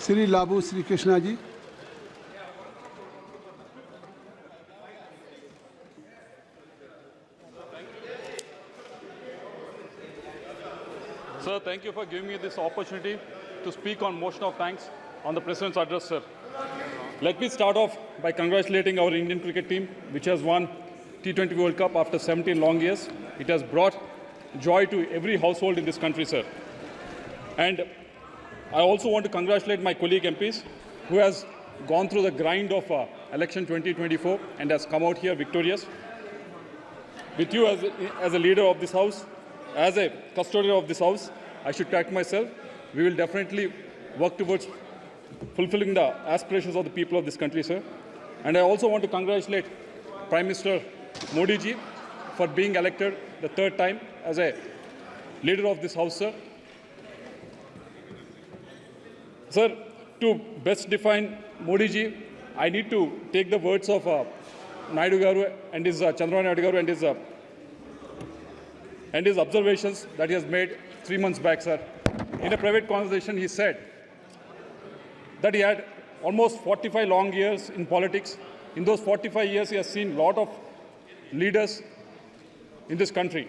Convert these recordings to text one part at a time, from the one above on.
Sri Labu Sri Krishna ji. Sir, thank you for giving me this opportunity to speak on motion of thanks on the President's address, sir. Let me start off by congratulating our Indian cricket team, which has won T20 World Cup after 17 long years. It has brought joy to every household in this country, sir. And I also want to congratulate my colleague MPs who has gone through the grind of election 2024 and has come out here victorious. With you as a leader of this house, as a custodian of this house, I should thank myself. We will definitely work towards fulfilling the aspirations of the people of this country, sir. And I also want to congratulate Prime Minister Modi ji for being elected the third time as a leader of this house, sir. Sir, to best define Modi ji, I need to take the words of Naidu Garu and his Chandrababu Naidu Garu and his observations that he has made 3 months back, sir. In a private conversation, he said that he had almost 45 long years in politics. In those 45 years, he has seen a lot of leaders in this country.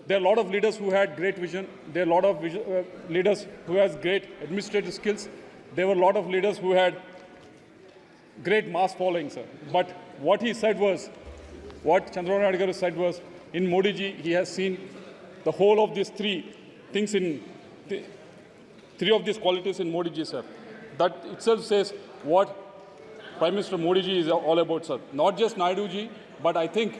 There are a lot of leaders who had great vision. There are a lot of leaders who has great administrative skills. There were a lot of leaders who had great mass following, sir. But what he said was, what Chandrababu Naidu Garu said was, in Modi ji, he has seen the whole of these three things in three of these qualities in Modi ji, sir. That itself says what Prime Minister Modi ji is all about, sir. Not just Naidu ji, but I think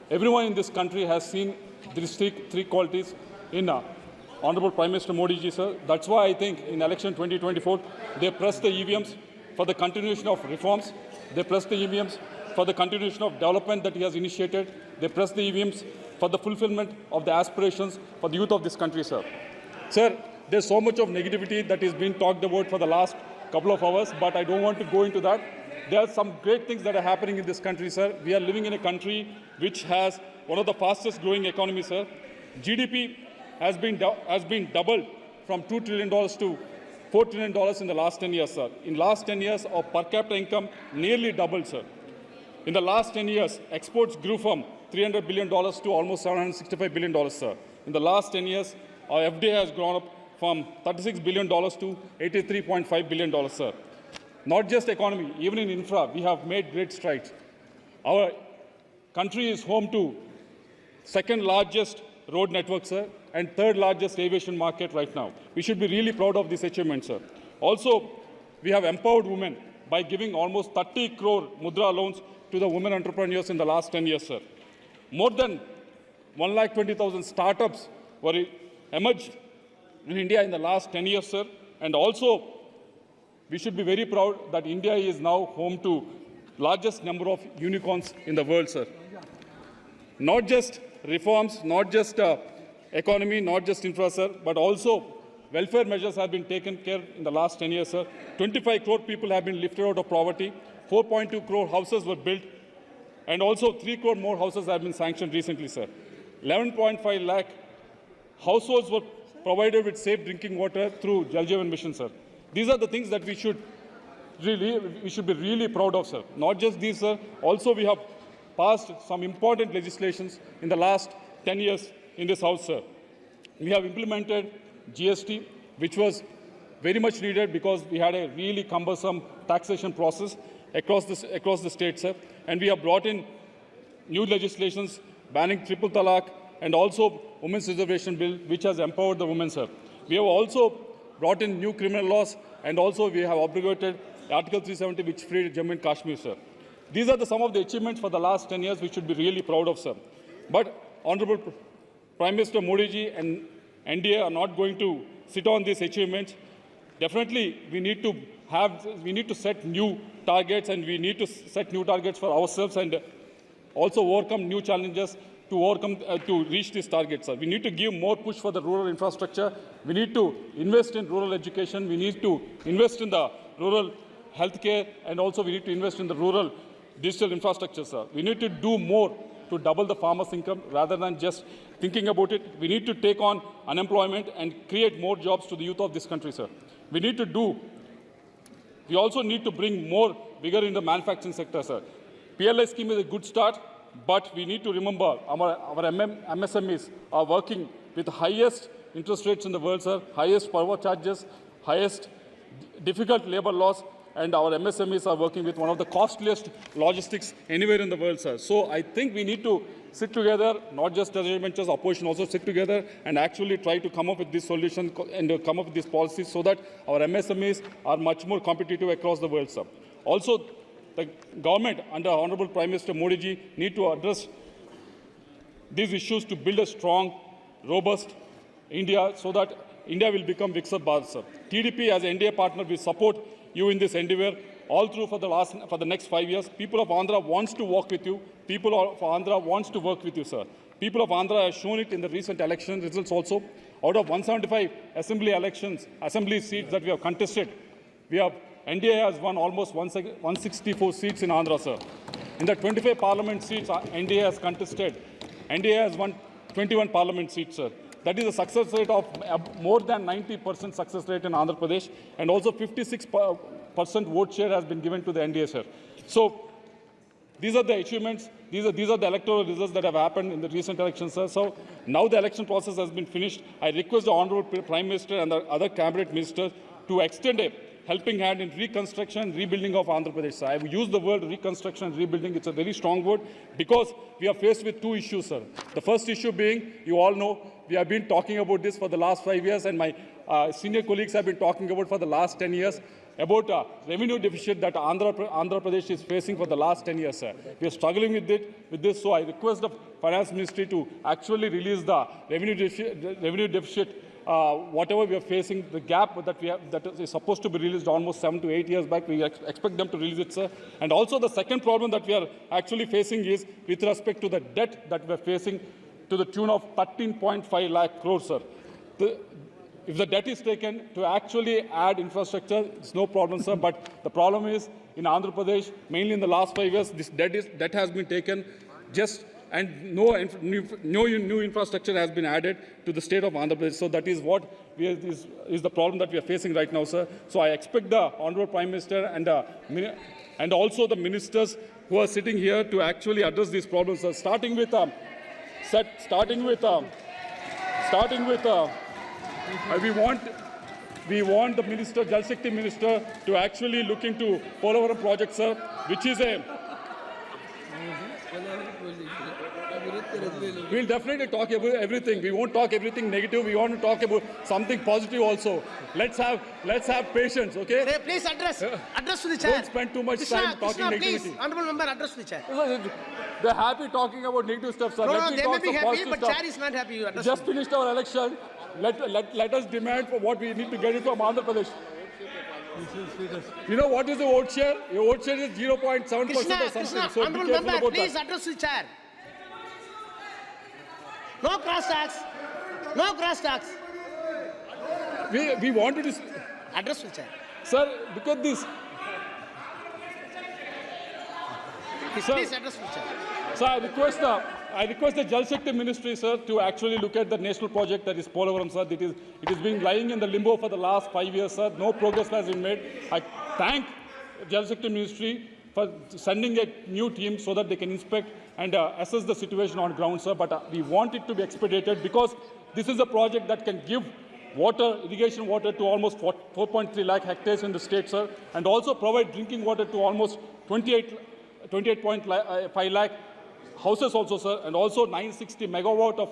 everyone in this country has seen these three qualities in Honorable Prime Minister Modi ji, sir. That's why I think in election 2024, they pressed the EVMs for the continuation of reforms. They pressed the EVMs for the continuation of development that he has initiated. They pressed the EVMs for the fulfillment of the aspirations for the youth of this country, sir. Sir, there's so much of negativity that is being talked about for the last couple of hours, but I don't want to go into that. There are some great things that are happening in this country, sir. We are living in a country which has one of the fastest growing economies, sir. GDP has been doubled from $2 trillion to $4 trillion in the last 10 years, sir. In last 10 years, our per capita income nearly doubled, sir. In the last 10 years, exports grew from $300 billion to almost $765 billion, sir. In the last 10 years, our FDI has grown up from $36 billion to $83.5 billion, sir. Not just economy, even in infra, we have made great strides. Our country is home to second largest road network, sir, and third largest aviation market right now. We should be really proud of this achievement, sir. Also, we have empowered women by giving almost 30 crore mudra loans to the women entrepreneurs in the last 10 years, sir. More than 120,000 startups were emerged in India in the last 10 years, sir. And also, we should be very proud that India is now home to largest number of unicorns in the world, sir. Not just reforms, not just economy, not just infra, sir, but also welfare measures have been taken care in the last 10 years, sir. 25 crore people have been lifted out of poverty. 4.2 crore houses were built. And also 3 crore more houses have been sanctioned recently, sir. 11.5 lakh households were provided with safe drinking water through Jal Jeevan Mission, sir. These are the things that we should be really proud of, sir. Not just these, sir. Also, we have passed some important legislations in the last 10 years in this house, sir. We have implemented GST, which was very much needed because we had a really cumbersome taxation process across the state, sir. And we have brought in new legislations banning triple talaq and also Women's Reservation Bill, which has empowered the women, sir. We have also brought in new criminal laws, and also we have abrogated Article 370, which freed Jammu and Kashmir, sir. These are some of the achievements for the last 10 years we should be really proud of, sir. But Honorable Prime Minister Modi ji and NDA are not going to sit on these achievements. Definitely, we need to set new targets, and we need to set new targets for ourselves and also overcome new challenges to reach these targets, sir. We need to give more push for the rural infrastructure. We need to invest in rural education. We need to invest in the rural healthcare, and also we need to invest in the rural digital infrastructure, sir. We need to do more to double the farmers' income rather than just thinking about it. We need to take on unemployment and create more jobs to the youth of this country, sir. We also need to bring more vigor in the manufacturing sector, sir. PLI scheme is a good start, but we need to remember our MSMEs are working with the highest interest rates in the world, sir, highest power charges, highest difficult labor laws, and our MSMEs are working with one of the costliest logistics anywhere in the world, sir. So I think we need to sit together, not just as opposition, also sit together and actually try to come up with this solution and come up with these policies so that our MSMEs are much more competitive across the world, sir. Also, the government under Honorable Prime Minister Modi ji need to address these issues to build a strong, robust India so that India will become Viksit Bharat, sir. TDP as an NDA partner will support you in this endeavor all through for the next 5 years. People of Andhra wants to work with you. People of Andhra wants to work with you, sir. People of Andhra have shown it in the recent election results also. Out of 175 assembly seats that we have contested, NDA has won almost 164 seats in Andhra, sir. In the 25 parliament seats NDA has contested, NDA has won 21 parliament seats, sir. That is a success rate of more than 90% success rate in Andhra Pradesh, and also 56% vote share has been given to the NDA, sir. So these are the achievements. These are the electoral results that have happened in the recent elections, sir. So now the election process has been finished. I request the Honorable Prime Minister and the other cabinet ministers to extend a helping hand in reconstruction and rebuilding of Andhra Pradesh, sir. I have used the word reconstruction and rebuilding. It's a very strong word because we are faced with two issues, sir. The first issue being, you all know, we have been talking about this for the last 5 years, and my senior colleagues have been talking about for the last 10 years, about revenue deficit that Andhra Pradesh is facing for the last 10 years, sir. We are struggling with this, so I request the Finance Ministry to actually release the revenue deficit, whatever we are facing, the gap that is supposed to be released almost 7 to 8 years back. We expect them to release it, sir. And also the second problem that we are actually facing is with respect to the debt that we are facing to the tune of 13.5 lakh crores, sir. If the debt is taken to actually add infrastructure, it's no problem, sir. But the problem is in Andhra Pradesh, mainly in the last 5 years, this debt has been taken and no new infrastructure has been added to the state of Andhra Pradesh. So that is what is the problem that we are facing right now, sir. So I expect the Honorable Prime Minister and also the ministers who are sitting here to actually address these problems, sir. Starting with we want the minister, Jal Shakti minister, to actually look into Polavaram project, sir, which is a. We'll definitely talk about everything. We won't talk everything negative. We want to talk about something positive also. Let's have patience, okay? Hey, please address to the chair. Don't spend too much time talking negativity. Please, honorable member, address to the chair. They're happy talking about negative stuff, sir. No, they may be happy, but chair is not happy. We just finished our election. Let us demand for what we need to get it from Andhra Pradesh. You know what is the vote share? Your vote share is 0.7% or something. So honorable member, please address the chair. No cross tax. No cross tax. We wanted to address the chair. Sir, look at this. Please address the chair. Sir, I request the Jal Shakti Ministry, sir, to actually look at the national project that is Polavaram, sir. It is being lying in the limbo for the last 5 years, sir. No progress has been made. I thank Jal Shakti Ministry for sending a new team so that they can inspect and assess the situation on ground, sir. But we want it to be expedited because this is a project that can give irrigation water to almost 4.3 lakh hectares in the state, sir, and also provide drinking water to almost 28.5 lakh houses also, sir, and also 960 megawatt of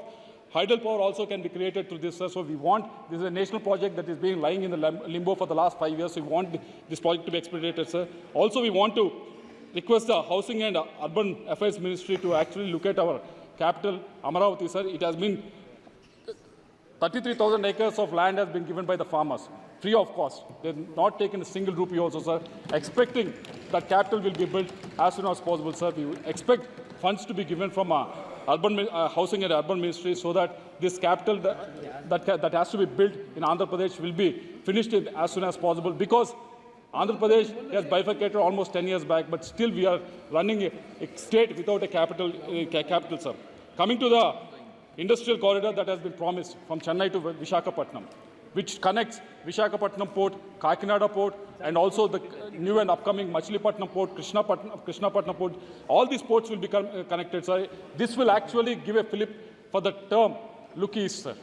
hydel power also can be created through this, sir. So this is a national project that is being lying in the limbo for the last 5 years. So we want this project to be expedited, sir. Also, we want to request the Housing and Urban Affairs Ministry to actually look at our capital, Amaravati, sir. It has been 33,000 acres of land has been given by the farmers, free of cost. They have not taken a single rupee also, sir. Expecting that capital will be built as soon as possible, sir. We expect funds to be given from Housing and Urban Ministry so that this capital that has to be built in Andhra Pradesh will be finished as soon as possible, because Andhra Pradesh has bifurcated almost 10 years back, but still we are running a state without a capital, sir. Coming to the industrial corridor that has been promised from Chennai to Visakhapatnam. which connects Vishakhapatnam Port, Kakinada Port, and also the new and upcoming Machilipatnam Port, Krishnapatnam Port. All these ports will become connected. So this will actually give a fillip for the term look east, sir.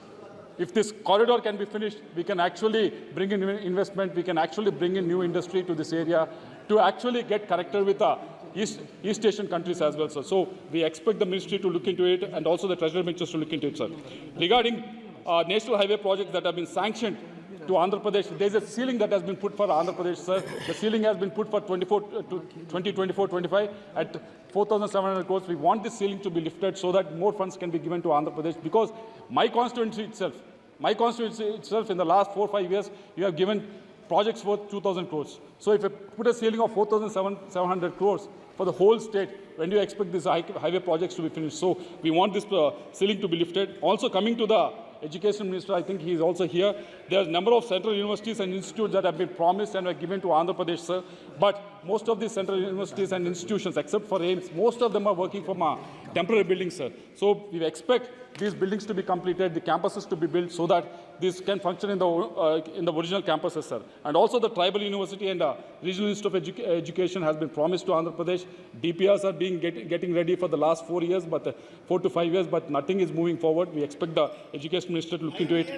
If this corridor can be finished, we can actually bring in investment, we can actually bring in new industry to this area to actually get connected with the East Asian countries as well, sir. So we expect the ministry to look into it and also the treasury ministers to look into it, sir. Regarding national highway projects that have been sanctioned to Andhra Pradesh, there is a ceiling that has been put for Andhra Pradesh, sir. The ceiling has been put for 2024-25 at 4,700 crores. We want this ceiling to be lifted so that more funds can be given to Andhra Pradesh, because my constituency itself in the last 4 or 5 years, you have given projects worth 2,000 crores. So if you put a ceiling of 4,700 crores for the whole state, when do you expect these highway projects to be finished? So we want this ceiling to be lifted. Also coming to the Education Minister, I think he is also here. There are a number of central universities and institutes that have been promised and were given to Andhra Pradesh, sir. But most of these central universities and institutions, except for AIMS, most of them are working from temporary buildings, sir. So we expect these buildings to be completed, the campuses to be built, so that this can function in the original campuses, sir. And also the Tribal University and Regional Institute of Education has been promised to Andhra Pradesh. DPRs are getting ready for the last 4 years, but 4 to 5 years, but nothing is moving forward. We expect the Education Minister to look into it.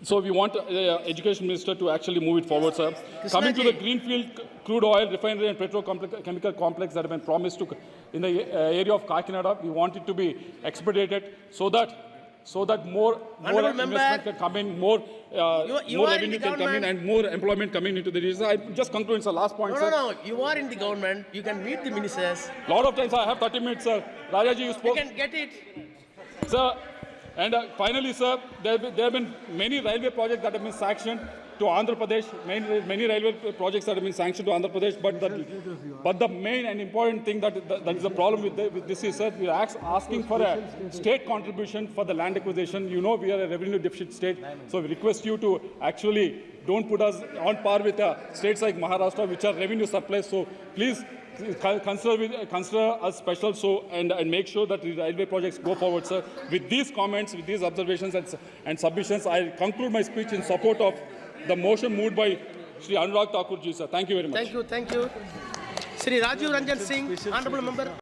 So we want the Education Minister to actually move it forward, sir. Coming to the Greenfield crude oil refinery and petrochemical complex that have been promised to in the area of Kakinada, we want it to be expedited so that more investment can come in, more revenue can come in, and more employment coming into the region. I just conclude, sir. Last point, sir. No. You are in the government. You can meet the ministers. A lot of times I have 30 minutes, sir. Rajaji, you spoke. You can get it. Sir, and finally, sir, there have been many railway projects that have been sanctioned to Andhra Pradesh, many railway projects that have been sanctioned to Andhra Pradesh, but the main and important thing that is the problem with this is, sir, we are asking for a state contribution for the land acquisition. You know, we are a revenue deficit state, so we request you to actually don't put us on par with states like Maharashtra, which are revenue surplus. So please consider us special, and make sure that the railway projects go forward, sir. With these comments, with these observations and submissions, I conclude my speech in support of the motion moved by Shri Anurag Thakur ji, sir. Thank you very much. Thank you. Shri Rajiv Ranjan Singh, Honorable Member.